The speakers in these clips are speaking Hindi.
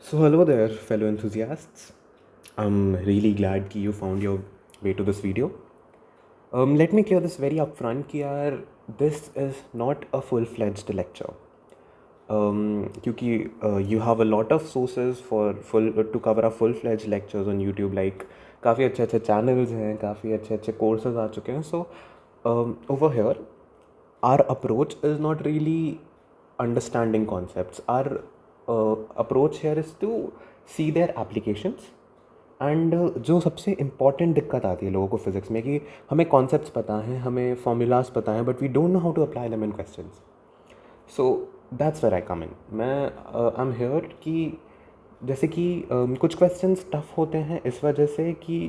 So, hello there, fellow enthusiasts. I'm really glad कि you found your way to this video. Let me clear this very upfront कि यार this is not a full-fledged lecture. क्योंकि you have a lot of sources for to cover a full-fledged lectures on YouTube, like काफ़ी अच्छे अच्छे channels हैं, काफ़ी अच्छे अच्छे courses आ चुके हैं. So over here our approach is not really understanding concepts. Our approach here is to see their applications. And जो सबसे इम्पॉर्टेंट दिक्कत आती है लोगों को फिज़िक्स में कि हमें कॉन्सेप्ट्स पता हैं, हमें फॉर्मूलाज पता हैं, but we don't know how to apply them in questions. So that's where I come in. मैं आई एम हियर कि जैसे कि कुछ क्वेश्चंस टफ होते हैं इस वजह से कि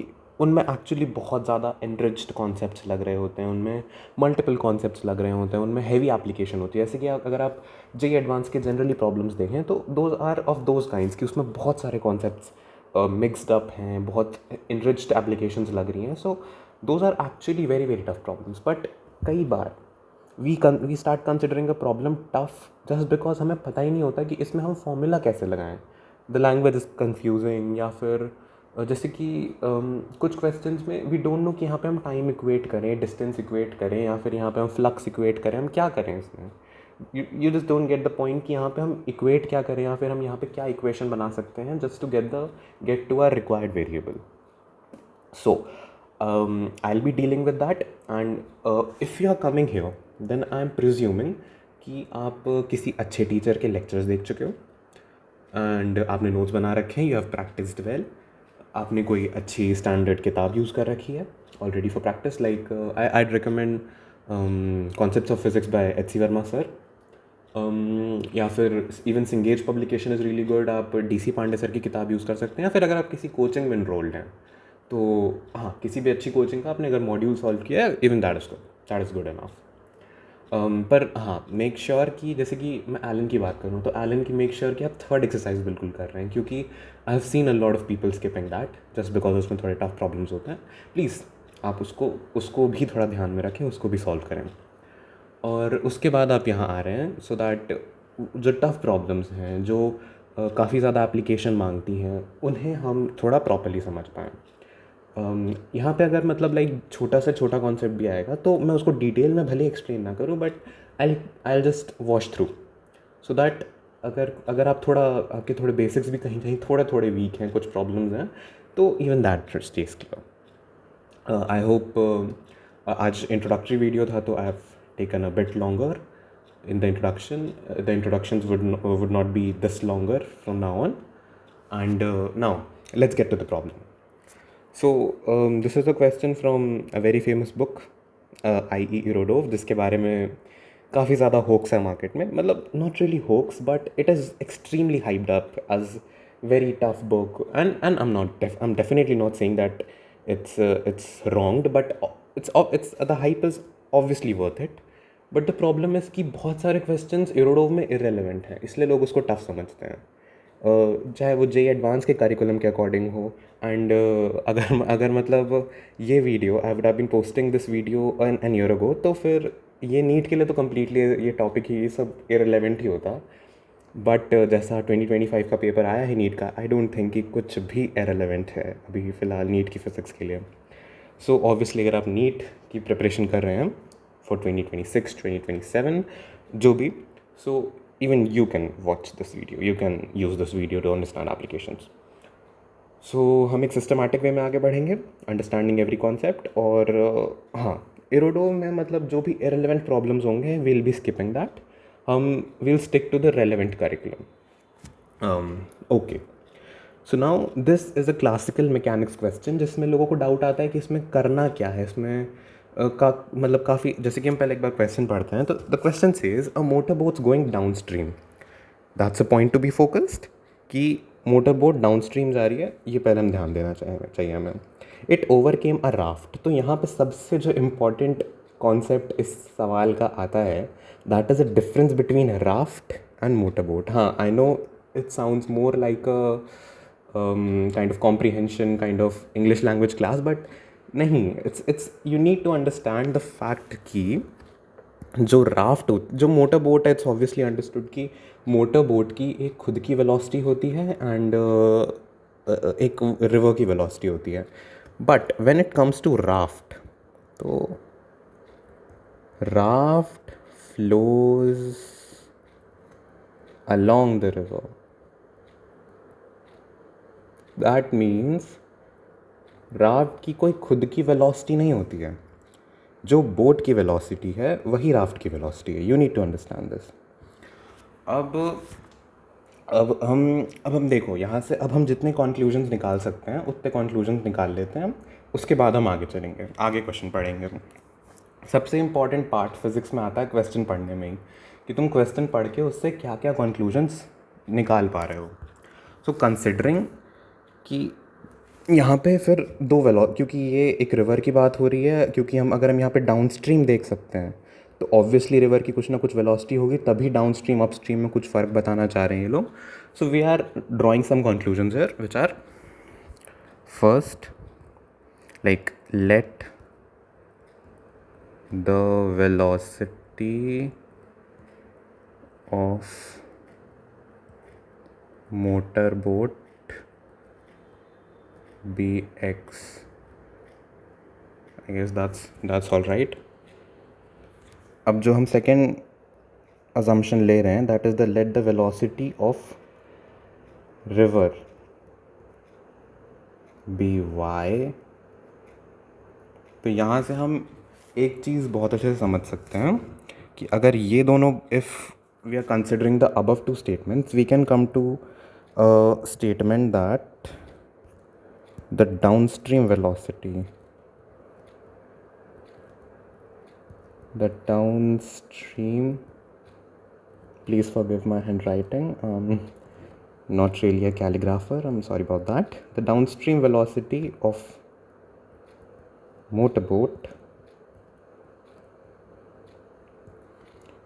उनमें एक्चुअली बहुत ज़्यादा एनरिच्ड कॉन्सेप्ट्स लग रहे होते हैं, उनमें मल्टीपल कॉन्सेप्ट्स लग रहे होते हैं, उनमें हैवी एप्लीकेशन होती है. जैसे कि अगर आप जे एडवांस के जनरली प्रॉब्लम्स देखें तो those are of those kinds कि उसमें बहुत सारे कॉन्सेप्ट्स मिक्सड अप हैं, बहुत इनरिच्ड एप्लीकेशंस लग रही हैं. So those are actually very very tough problems. But कई बार we start considering a problem tough just because हमें पता ही नहीं होता कि इसमें हम फॉर्मूला कैसे लगाएं. द लैंग्वेज इज़ कन्फ्यूजिंग, या फिर जैसे कि कुछ क्वेश्चंस में वी डोंट नो कि यहाँ पे हम टाइम इक्वेट करें, डिस्टेंस इक्वेट करें, या फिर यहाँ पे हम फ्लक्स इक्वेट करें, हम क्या करें इसमें. You just don't get the point कि यहाँ पे हम इक्वेट क्या करें, या फिर हम यहाँ पे क्या इक्वेशन बना सकते हैं just to get to our required variable. So I'll be dealing with that. And if you are coming here, then I'm presuming कि आप किसी अच्छे टीचर के लेक्चर्स देख चुके हो एंड आपने नोट्स बना रखे हैं, यू हैव प्रैक्टिस्ड वेल. आपने कोई अच्छी स्टैंडर्ड किताब यूज़ कर रखी है already for practice. Like I'd recommend concepts of physics by H C Verma sir, या फिर even Cengage publication is really good. आप डी सी पांडे सर की किताब यूज़ कर सकते हैं, या फिर अगर आप किसी कोचिंग में इनरोल्ड हैं तो हाँ, किसी भी अच्छी कोचिंग का आपने अगर मॉड्यूल सॉल्व किया है, even that is good enough. पर हाँ, मेक श्योर कि जैसे कि मैं एलन की बात करूँ तो एलन की मेक श्योर कि आप थर्ड एक्सरसाइज बिल्कुल कर रहे हैं, क्योंकि I have seen a lot of people skipping that just because उसमें थोड़े टफ प्रॉब्लम्स होते हैं. प्लीज़ आप उसको भी थोड़ा ध्यान में रखें, उसको भी सॉल्व करें. और उसके बाद आप यहाँ आ रहे हैं सो दैट जो टफ प्रॉब्लम्स हैं, जो काफ़ी ज़्यादा एप्लीकेशन मांगती हैं, उन्हें हम थोड़ा प्रॉपरली समझ पाएँ. यहाँ पे अगर मतलब लाइक छोटा से छोटा कॉन्सेप्ट भी आएगा तो मैं उसको डिटेल में भले एक्सप्लेन ना करूँ, but I just wash through so that अगर आप आपके थोड़े बेसिक्स भी कहीं कहीं थोड़े थोड़े वीक हैं, कुछ प्रॉब्लम्स हैं, तो even that stage clear. I hope आज इंट्रोडक्टरी वीडियो था तो I have taken a bit longer in the introduction. The introductions would not be this longer from now on. And now let's get to the problem. So this is a question from a very famous book, I.E. Irodov, जिसके बारे में काफ़ी ज़्यादा होक्स है मार्केट में. मतलब not really hoax, but it is extremely hyped up as very tough book. And I'm definitely not saying that it's wronged, but it's the hype is obviously worth it. But the problem is कि बहुत सारे क्वेश्चंस इरोडोव में इरेलीवेंट हैं, इसलिए लोग उसको टफ समझते हैं, चाहे वो जे एडवांस के करिकुलम के अकॉर्डिंग हो. एंड अगर मतलब ये video I would have been posting this video an year ago, तो फिर ये नीट के लिए तो कम्प्लीटली ये टॉपिक ही सब इरेलीवेंट ही होता. बट जैसा 2025 का पेपर आया है नीट का, आई डोंट थिंक कि कुछ भी इरेलीवेंट है अभी फ़िलहाल नीट की फ़िज़िक्स के लिए. सो ऑब्वियसली अगर आप नीट की प्रिपरेशन कर रहे हैं for 2026, 2027, जो भी, so even you can watch this video, you can use this video to understand applications. So हम एक सिस्टमैटिक वे में आगे बढ़ेंगे, अंडरस्टैंडिंग एवरी कॉन्सेप्ट. और हाँ, इरोडो में मतलब जो भी इरेलीवेंट प्रॉब्लम्स होंगे विल बी स्किपिंग दैट. हम will stick to the relevant curriculum. Okay, so now this is a classical mechanics question जिसमें लोगों को डाउट आता है कि इसमें करना क्या है. इसमें मतलब काफ़ी, जैसे कि हम पहले एक बार क्वेश्चन पढ़ते हैं तो the question says a motor boats going down stream. That's a point to be focused कि मोटर बोट डाउन स्ट्रीम जा रही है, ये पहले हम ध्यान देना चाहिए हमें. It overcame a raft. तो यहाँ पे सबसे जो इम्पॉर्टेंट कॉन्सेप्ट इस सवाल का आता है, that is a difference between raft and motor boat. हाँ, I know it sounds more like a kind of comprehension, kind of English language class, but नहीं, it's you need to understand the fact कि जो राफ्ट जो मोटर बोट है, इट्स ऑब्वियसली अंडरस्टूड कि मोटर बोट की एक खुद की वेलोसिटी होती है एंड एक रिवर की वेलोसिटी होती है. But when it comes to raft, तो raft flows along the river. That means raft की कोई खुद की वेलोसिटी नहीं होती है. जो बोट की वेलोसिटी है वही राफ्ट की वेलोसिटी है. You need to understand this. अब अब हम देखो यहाँ से, अब हम जितने कॉन्क्लूजन्स निकाल सकते हैं उतने कॉन्क्लूजन्स निकाल लेते हैं. उसके बाद हम आगे चलेंगे, आगे क्वेश्चन पढ़ेंगे. सबसे इम्पॉर्टेंट पार्ट फिज़िक्स में आता है क्वेश्चन पढ़ने में ही, कि तुम क्वेश्चन पढ़ के उससे क्या क्या कॉन्क्लूजन्स निकाल पा रहे हो. सो कंसिडरिंग कि यहाँ पे फिर क्योंकि ये एक रिवर की बात हो रही है, क्योंकि अगर हम यहाँ पे डाउन स्ट्रीम देख सकते हैं तो ऑब्वियसली रिवर की कुछ ना कुछ वेलोसिटी होगी, तभी डाउन स्ट्रीम अप स्ट्रीम में कुछ फ़र्क बताना चाह रहे हैं ये लोग. So we are drawing some conclusions here which are first, like let the velocity of motor boat be x. I guess that's all right. अब जो हम सेकेंड assumption ले रहे हैं, that is the let the velocity of river be y. तो यहाँ से हम एक चीज़ बहुत अच्छे से समझ सकते हैं कि अगर ये दोनों, if we are considering the above two statements, we can come to a statement that the downstream velocity, please forgive my handwriting, not really a calligrapher, I'm sorry about that. The downstream velocity of motorboat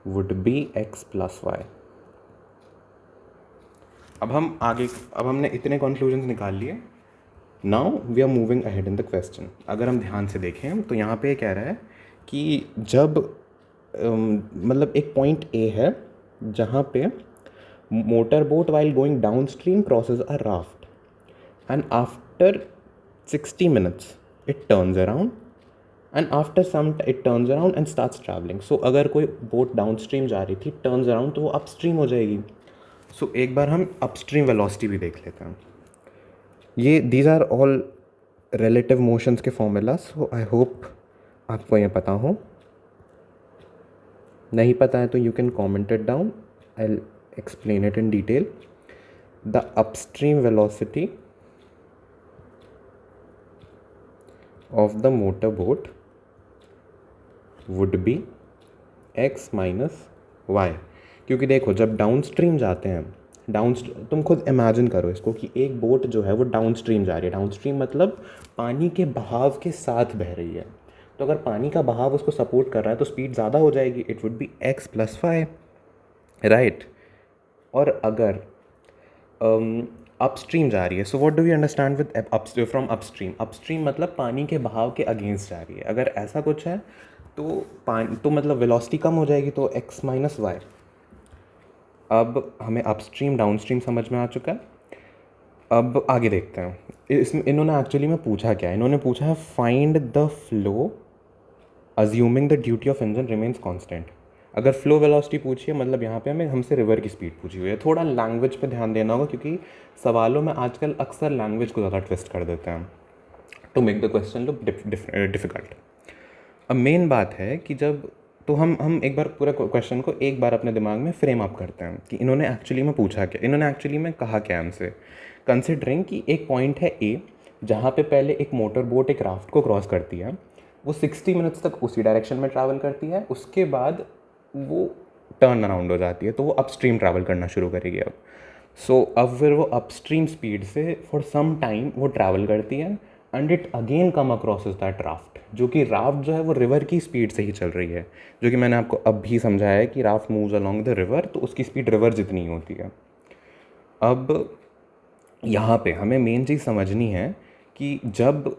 would be x plus y. अब हमने इतने conclusions निकाल लिए. Now we are moving ahead in the question. अगर हम ध्यान से देखें तो यहाँ पे कह रहा है कि जब मतलब एक पॉइंट ए है जहाँ पे motor boat while going downstream crosses a raft and after 60 minutes it turns around and after some it turns around and starts travelling. सो अगर कोई बोट डाउन स्ट्रीम जा रही थी, टर्न्स अराउंड, तो वो अप स्ट्रीम हो जाएगी. सो एक बार हम अप स्ट्रीम वेलोसिटी भी देख लेते हैं. ये these are all relative motions के फॉर्मूला. सो आई होप आपको ये पता हो. नहीं पता है तो you can comment it down, I will explain it in detail. The upstream velocity of the motor boat would be x minus y. क्योंकि देखो जब डाउन स्ट्रीम जाते हैं, तुम खुद इमेजिन करो इसको कि एक बोट जो है वो डाउन स्ट्रीम जा रही है. डाउन स्ट्रीम मतलब पानी के बहाव के साथ बह रही है. तो अगर पानी का बहाव उसको सपोर्ट कर रहा है तो स्पीड ज़्यादा हो जाएगी. It would be x plus Y, right. और अगर अपस्ट्रीम जा रही है, so what do we understand with from upstream. Upstream मतलब पानी के बहाव के अगेंस्ट जा रही है. अगर ऐसा कुछ है तो मतलब वेलोसिटी कम हो जाएगी, तो x माइनस वाई. अब हमें अपस्ट्रीम डाउन स्ट्रीम समझ में आ चुका है. अब आगे देखते हैं. इसमें इन्होंने एक्चुअली में पूछा क्या है. इन्होंने पूछा है find the flow assuming the duty of engine remains constant. अगर फ्लो वेलोसिटी पूछी है मतलब यहाँ पे हमसे रिवर की स्पीड पूछी हुई है. थोड़ा लैंग्वेज पे ध्यान देना होगा क्योंकि सवालों में आजकल अक्सर लैंग्वेज को ज़्यादा ट्विस्ट कर देते हैं to make the question look difficult. अब मेन बात है कि जब तो हम एक बार पूरा क्वेश्चन को एक बार अपने दिमाग में फ्रेम अप करते हैं कि इन्होंने एक्चुअली में पूछा क्या, इन्होंने एक्चुअली में कहा क्या हमसे. कंसिडरिंग कि एक पॉइंट है ए जहाँ पे पहले एक मोटर बोट एक राफ्ट को क्रॉस करती है, वो 60 मिनट्स तक उसी डायरेक्शन में ट्रैवल करती है. उसके बाद वो टर्न अराउंड हो जाती है, तो वो अपस्ट्रीम ट्रैवल करना शुरू करेगी. अब अब फिर वो अपस्ट्रीम स्पीड से फॉर सम टाइम वो ट्रैवल करती है and it again come across is that raft, जो कि राफ्ट जो है वो रिवर की स्पीड से ही चल रही है, जो कि मैंने आपको अब भी समझाया है कि raft moves along the river, तो उसकी स्पीड रिवर जितनी होती है. अब यहाँ पे हमें मेन चीज़ समझनी है कि जब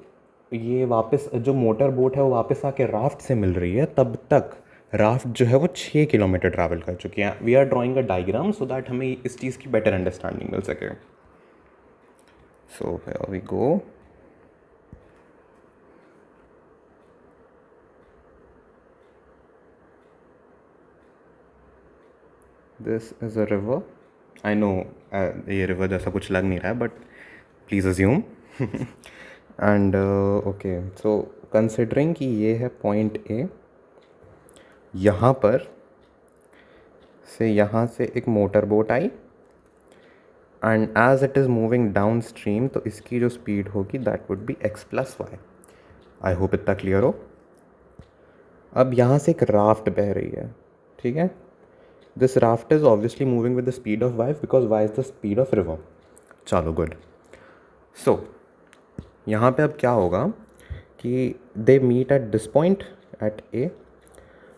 ये वापस जो मोटर बोट है वो वापस आके राफ्ट से मिल रही है, तब तक राफ्ट जो है वो 6 किलोमीटर ट्रैवल कर चुकी है. We are drawing a diagram so that हमें इस चीज़ की बेटर अंडरस्टैंडिंग मिल सके. So here we go. This is a river. I know ये रिवर जैसा कुछ लग नहीं रहा है, but please assume. And okay, so considering कि ये है पॉइंट ए, यहाँ पर से यहाँ से एक मोटर बोट आई and as it is moving downstream, तो इसकी जो स्पीड होगी that would be x+y. I hope इतना क्लियर हो. अब यहाँ से एक राफ्ट बह रही है, ठीक है. This raft is obviously moving with the speed of y because y is the speed of river. चलो गुड. सो यहाँ पे अब क्या होगा कि they meet at this point at A.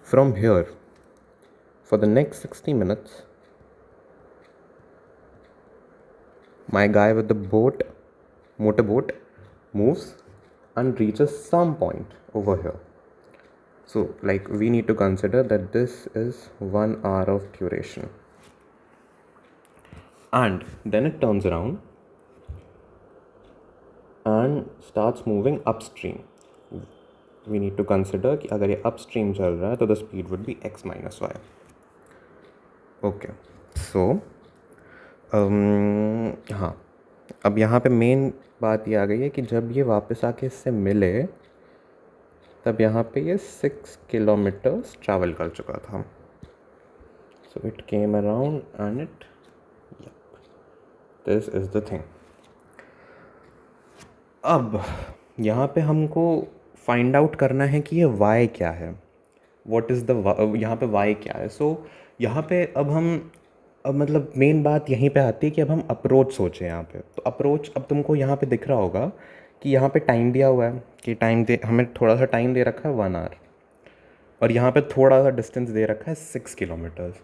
From here for the next 60 minutes, my guy with the motorboat moves and reaches some point over here. So like we need to consider that this is 1 hour of duration, and then it turns around and starts moving upstream. We need to consider कि अगर ये upstream चल रहा है तो the speed would be x minus y. Okay, so हाँ, अब यहाँ पे मेन बात ये आ गई है कि जब ये वापस आके इससे मिले तब यहाँ पे ये 6 किलोमीटर्स ट्रैवल कर चुका था. So it came around and it, this is the thing. अब यहाँ पे हमको फाइंड आउट करना है कि ये y क्या है. व्हाट इज़ द यहाँ पे y क्या है. सो यहाँ पे अब मतलब मेन बात यहीं पे आती है कि अब हम अप्रोच सोचें यहाँ पे. तो अप्रोच, अब तुमको यहाँ पे दिख रहा होगा कि यहाँ पे टाइम दिया हुआ है कि हमें थोड़ा सा टाइम दे रखा है 1 आवर, और यहाँ पे थोड़ा सा डिस्टेंस दे रखा है 6 kilometres.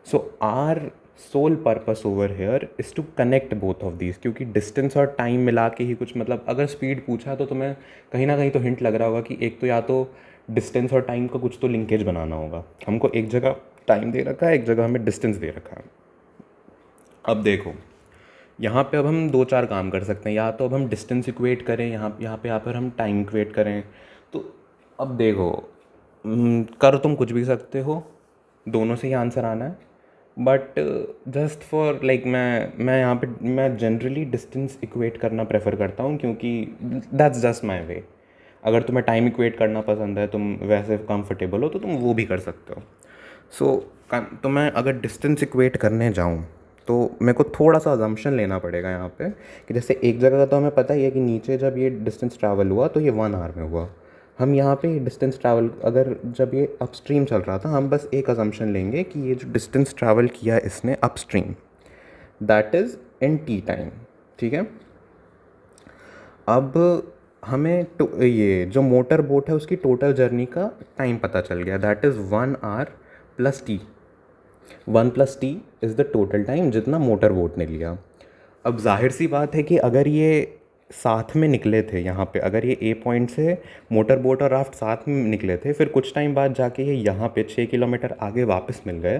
So our sole purpose over here is to connect both of these, क्योंकि डिस्टेंस और टाइम मिला के ही कुछ, मतलब अगर स्पीड पूछा तो तुम्हें कहीं ना कहीं तो हिंट लग रहा होगा कि एक तो या तो डिस्टेंस और टाइम का कुछ तो लिंकेज बनाना होगा. हमको एक जगह टाइम दे रखा है, एक जगह हमें डिस्टेंस दे रखा है. अब देखो यहाँ पे अब हम 2-4 काम कर सकते हैं. या तो अब हम डिस्टेंस इक्वेट करें, यहाँ पर हम टाइम इक्वेट करें. तो अब देखो, कर तुम कुछ भी सकते हो, दोनों से ही आंसर आना है. बट जस्ट फॉर लाइक मैं यहाँ पे मैं जनरली डिस्टेंस इक्वेट करना प्रेफर करता हूँ, क्योंकि दैट्स जस्ट माई वे. अगर तुम्हें टाइम इक्वेट करना पसंद है, तुम वैसे कंफर्टेबल हो, तो तुम वो भी कर सकते हो. सो तो मैं अगर डिस्टेंस इक्वेट करने जाऊँ तो मेरे को थोड़ा सा अजम्पशन लेना पड़ेगा यहाँ पे कि जैसे एक जगह का तो हमें पता ही है कि नीचे जब ये डिस्टेंस ट्रैवल हुआ तो ये 1 आवर में हुआ. हम यहाँ पे डिस्टेंस ट्रैवल, अगर जब ये अपस्ट्रीम चल रहा था, हम बस एक अजम्पशन लेंगे कि ये जो डिस्टेंस ट्रैवल किया इसने upstream, that is in T time. ठीक है. अब हमें ये जो मोटर बोट है उसकी टोटल जर्नी का टाइम पता चल गया, that is 1 hour plus T. 1 + t is the total time जितना मोटर बोट ने लिया. अब जाहिर सी बात है कि अगर ये साथ में निकले थे यहाँ पे, अगर ये ए पॉइंट से मोटर बोट और राफ्ट साथ में निकले थे, फिर कुछ टाइम बाद जाके ये यहाँ पे 6 किलोमीटर आगे वापस मिल गए,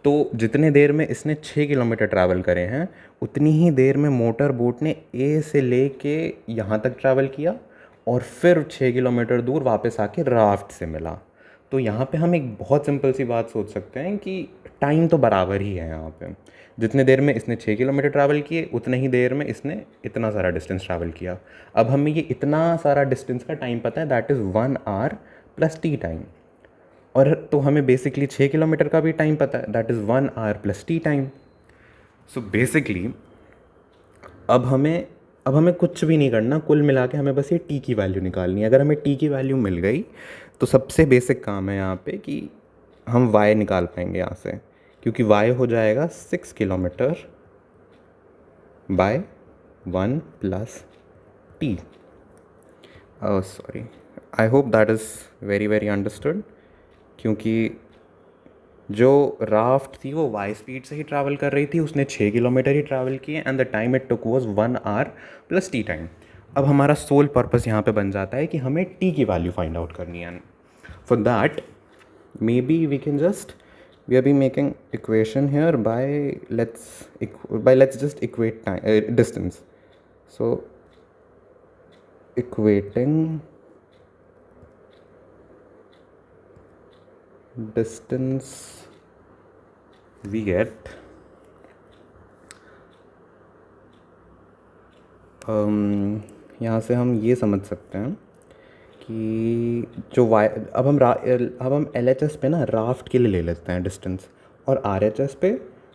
तो जितने देर में इसने 6 किलोमीटर ट्रैवल करे हैं उतनी ही देर में मोटर बोट ने ए से ले के यहाँ तक ट्रैवल किया और फिर 6 किलोमीटर दूर वापस आके राफ्ट से मिला. तो यहाँ पे हम एक बहुत सिंपल सी बात सोच सकते हैं कि टाइम तो बराबर ही है यहाँ पे. जितने देर में इसने 6 किलोमीटर ट्रैवल किए उतने ही देर में इसने इतना सारा डिस्टेंस ट्रैवल किया. अब हमें ये इतना सारा डिस्टेंस का टाइम पता है, that is 1 hour plus T time. और तो हमें बेसिकली 6 किलोमीटर का भी टाइम पता है, that is 1 hour plus T time. So basically अब हमें कुछ भी नहीं करना, कुल मिला के हमें बस ये टी की वैल्यू निकालनी है. अगर हमें टी की वैल्यू मिल गई तो सबसे बेसिक काम है यहाँ पे कि हम y निकाल पाएंगे यहाँ से, क्योंकि y हो जाएगा 6 kilometre bye 1 + t. Sorry, I hope that is very very understood. क्योंकि जो राफ्ट थी वो y स्पीड से ही ट्रैवल कर रही थी, उसने 6 किलोमीटर ही ट्रैवल किए and the time it took was 1 hour plus T time. अब हमारा सोल पर्पस यहाँ पे बन जाता है कि हमें t की वैल्यू फाइंड आउट करनी है. For that maybe we can just, we are be making equation here by let's just equate time, distance. So equating distance, we get यहाँ से हम ये समझ सकते हैं कि जो वाई, अब हम LHS पे ना राफ्ट के लिए ले लेते हैं डिस्टेंस, और RHS पे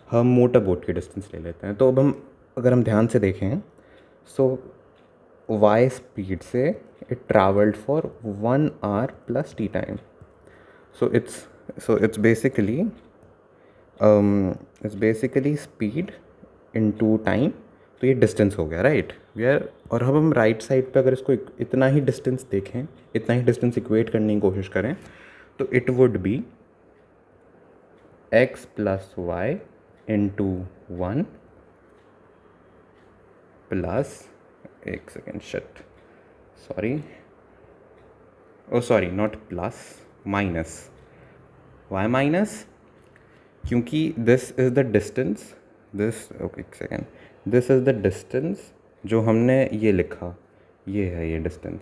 हम मोटर बोट की डिस्टेंस ले लेते हैं. तो अब हम अगर हम ध्यान से देखें, सो y स्पीड से it travelled for 1 hour plus t time. So it's basically speed into time. तो ये डिस्टेंस हो गया, राइट. वी आर, और अब हम राइट साइड पे अगर इसको इतना ही डिस्टेंस देखें, इतना ही डिस्टेंस इक्वेट करने की कोशिश करें, तो it would be x plus y into 1 plus, एक second, shit, sorry not plus, minus y minus, क्योंकि दिस इज़ द डिस्टेंस, एक second, this is the distance जो हमने ये लिखा, ये है ये distance,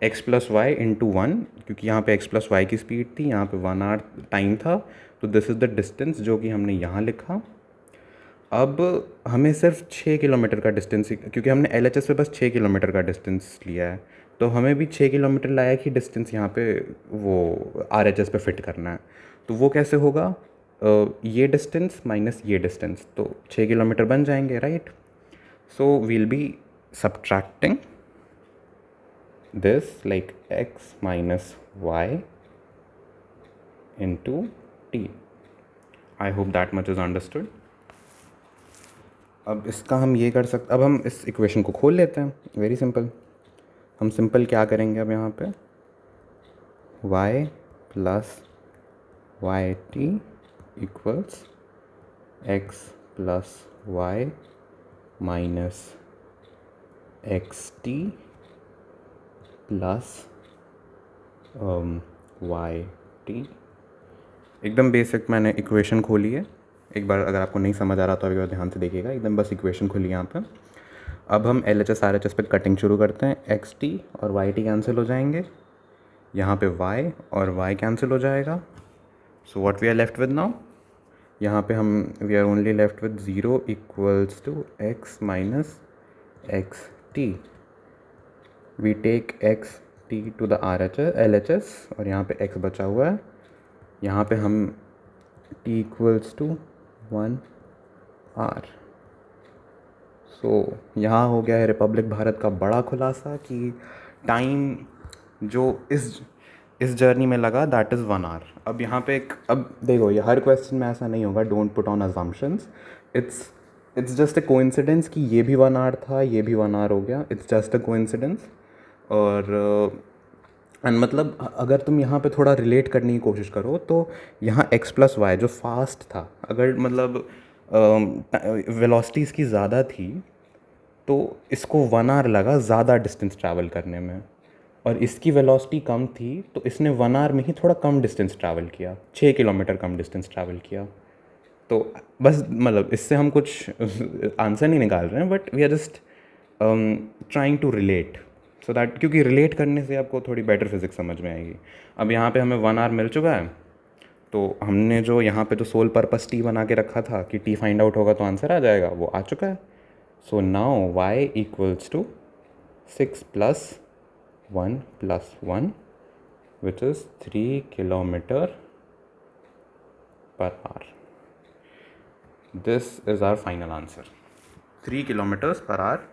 x plus y into 1, क्योंकि यहाँ पे x प्लस वाई की स्पीड थी, यहाँ पे 1 hour टाइम था, तो दिस इज़ द डिस्टेंस जो कि हमने यहाँ लिखा. अब हमें सिर्फ 6 किलोमीटर का डिस्टेंस, क्योंकि हमने LHS पे बस 6 किलोमीटर का डिस्टेंस लिया है, तो हमें भी 6 किलोमीटर लायक ही डिस्टेंस यहाँ पे वो RHS पे फिट करना है. तो वो कैसे होगा, ये डिस्टेंस माइनस ये डिस्टेंस, तो 6 किलोमीटर बन जाएंगे, right. So will be subtracting this like x minus y into t. I hope that much is understood. अब इसका हम ये कर सकते, अब हम इस इक्वेशन को खोल लेते हैं. Very simple. हम सिंपल क्या करेंगे अब यहाँ पे, y plus Y T equals x plus Y minus x T plus Y T. एकदम बेसिक मैंने इक्वेशन खोली है. एक बार अगर आपको नहीं समझ आ रहा तो अभी ध्यान से देखिएगा. एकदम बस इक्वेशन खोली यहाँ पे. अब हम LHS RHS पे कटिंग शुरू करते हैं. एक्स टी और वाई टी कैंसिल हो जाएंगे, यहाँ पे y और y कैंसिल हो जाएगा. So what we are left with now, यहाँ पे हम we are only left with 0 equals to x minus x t. We take x t to the LHS, और यहाँ पे x बचा हुआ है. यहाँ पे हम t इक्वल्स टू 1 hour. सो यहाँ हो गया है रिपब्लिक भारत का बड़ा खुलासा कि टाइम जो इस जर्नी में लगा दैट इज़ 1 hour. अब यहाँ पे अब देखो, ये हर क्वेश्चन में ऐसा नहीं होगा. Don't put on assumptions. It's just a coincidence कि ये भी 1 hour था, ये भी 1 hour हो गया. It's just a coincidence. और मतलब अगर तुम यहाँ पे थोड़ा रिलेट करने की कोशिश करो, तो यहाँ x प्लस वाई जो फास्ट था, अगर मतलब वेलोसिटी इसकी ज़्यादा थी, तो इसको 1 hour लगा ज़्यादा डिस्टेंस ट्रैवल करने में, और इसकी वेलोसिटी कम थी, तो इसने 1 hour में ही थोड़ा कम डिस्टेंस ट्रैवल किया, 6 किलोमीटर कम डिस्टेंस ट्रैवल किया. तो बस मतलब इससे हम कुछ आंसर नहीं निकाल रहे हैं, but we are just trying to relate, so that, क्योंकि रिलेट करने से आपको थोड़ी बेटर फिजिक्स समझ में आएगी. अब यहाँ पे हमें 1 hour मिल चुका है, तो हमने जो यहाँ पे जो सोल पर्पस टी बना के रखा था कि टी फाइंड आउट होगा तो आंसर आ जाएगा, वो आ चुका है. So now y equals to 6 plus 1 plus 1 which is 3 kilometre per hour. This is our final answer, 3 kilometres per hour.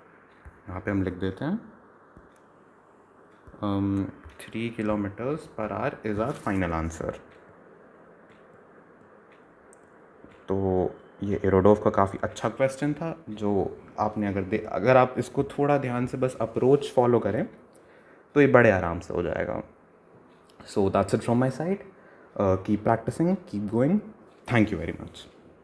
यहाँ पे हम लिख देते हैं 3 kilometres per hour is our final answer. तो ये एरोडोव का काफ़ी अच्छा क्वेश्चन था, जो आपने अगर आप इसको थोड़ा ध्यान से बस अप्रोच फॉलो करें तो ये बड़े आराम से हो जाएगा. So that's it from my side. Keep practising, keep going. Thank you very much.